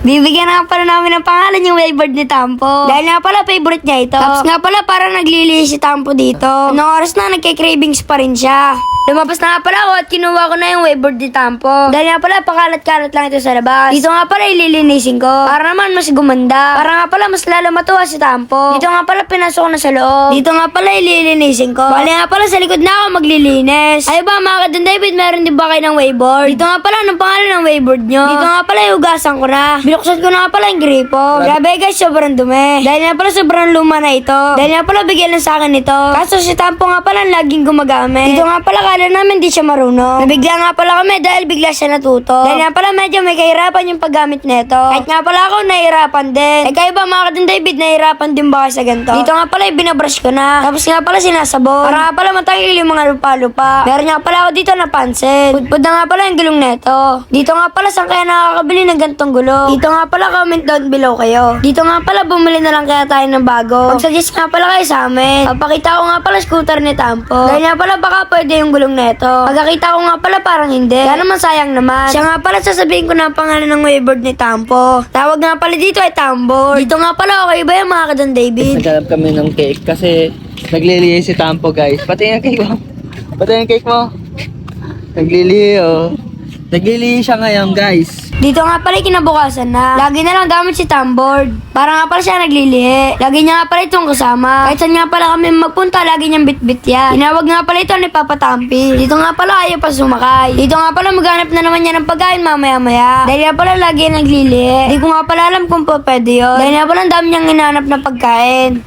Bibigyan nga pala namin ng pangalan yung waverbird ni Tampo. Dahil nga pala favorite niya ito. Tapos nga pala parang naglilihi si Tampo dito. Anong oras na nagkikravings pa rin siya. Lumabas na nga pala ako at kinuha ko na yung waverbird ni Tampo. Dahil nga pala pakalat-kalat lang ito sa labas. Dito nga pala ililinisin ko. Para naman mas gumanda. Para nga pala mas lalo matuwa si Tampo. Dito nga pala pinasok ko na sa loob. Dito nga pala ililinisin ko. Bali nga pala sa likod na ako maglilinis. Ay ba mga kadun David, meron din ba kayo ng waveboard? Dito nga pala anong pangalan ng waveboard nyo? Dito nga pala iugasan ko na. Binuksan ko na nga pala yung gripo. Grabe guys, sobrang dumi. Dahil nga pala sobrang luma na ito. Dahil nga pala bigyan lang sa akin ito. Kaso si Tampo nga pala laging gumagamit. Dito nga pala kala namin di siya marunong. Nabigla nga pala kami dahil bigla siya natuto. Dahil nga pala medyo may kahirapan yung paggamit nito. Kahit nga pala ako nahirapan din. Eh kayo ba mga kadun David, nahirapan din ba kayo sa ganito? Dito nga pala binabrush ko na. Tapos nga pala sinasabon. Para nga pala matanggal yung mga lupa-lupa. Meron nga pala ako dito napansin. Pudpud na nga pala yung gulong neto. Dito nga pala saan kaya nakakabili ng gantong gulong? Dito nga pala comment down below kayo. Dito nga pala bumili na lang kaya tayo ng bago. Mag-suggest nga pala kayo sa amin. Papakita ko nga pala scooter ni Tampo. Dahil nga pala baka pwede yung gulong neto. Pagkakita ko nga pala parang hindi. Kaya naman sayang naman. Siya nga pala sasabihin ko na ang pangalan ng waveboard ni Tampo. Tawag nga pala dito ay Tamboard. Dito nga pala okay ba yung mga kadun David? Naghanap kami ng cake kasi naglilihi si Tampo guys. Pati yung cake mo. Pati yung cake mo. Naglilihi oh. Naglilihi siya ngayon guys. Dito nga pala kinabukasan na. Lagi na lang gamit si Tamboard. Para nga pala siya naglilihi. Lagi niya nga pala itong kasama. Kahit saan nga pala kami magpunta, lagi niyang bitbit yan. Tinawag nga pala ito ni Papa Tampi. Dito nga pala ayaw pa sumakay. Dito nga pala maghanap na naman niya ng pagkain mamaya-maya. Dahil nga pala lagi yan naglilihi. Di ko nga pala alam kung pwede yun. Dahil nga pala ang dami niyang hinahanap na pagkain.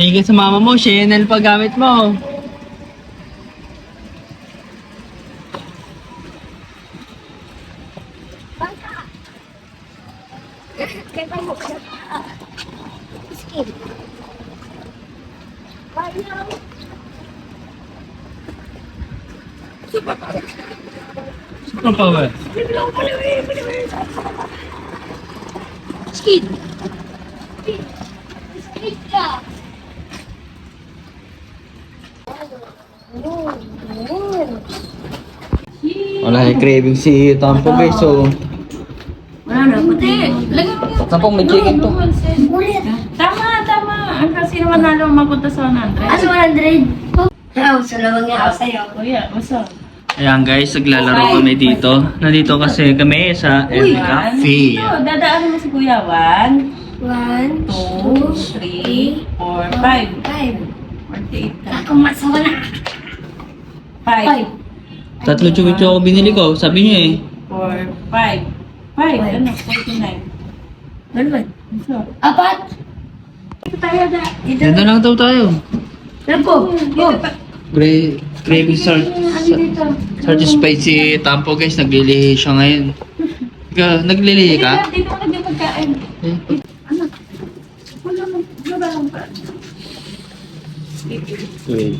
Tingin sa mama mo, Chanel pa gamit mo. Ano pa ba? Skid. Wala yung craving si Tampo guys, so Wala na, puti. Lagyan mo yung... Tampo may chicken to. Tama. Ang kasi naman nalo mapunta sa 100. Ano 100? Oh, salawang nga ako sa'yo. Kuya, what's up? Ayan guys, naglalaro kami dito. Nandito kasi kami sa El Cafe. Ito, dadaan mo si Kuya. 1, 1, 2, 3, 4, 5. 48 ka. Ako masawa na. 5. Tatlo chuchu ako binili ko, sabi niyo eh. 4, 5. 5, ano? 49. Dalawan. So, Apat. ito tayo da. Dito lang daw tayo. Go. Gravy satisfied si Tampo guys, naglilihi siya ngayon. Naglilihi ka? Dito ka lagyan pagkain. Eh, Wala lang pa. wait.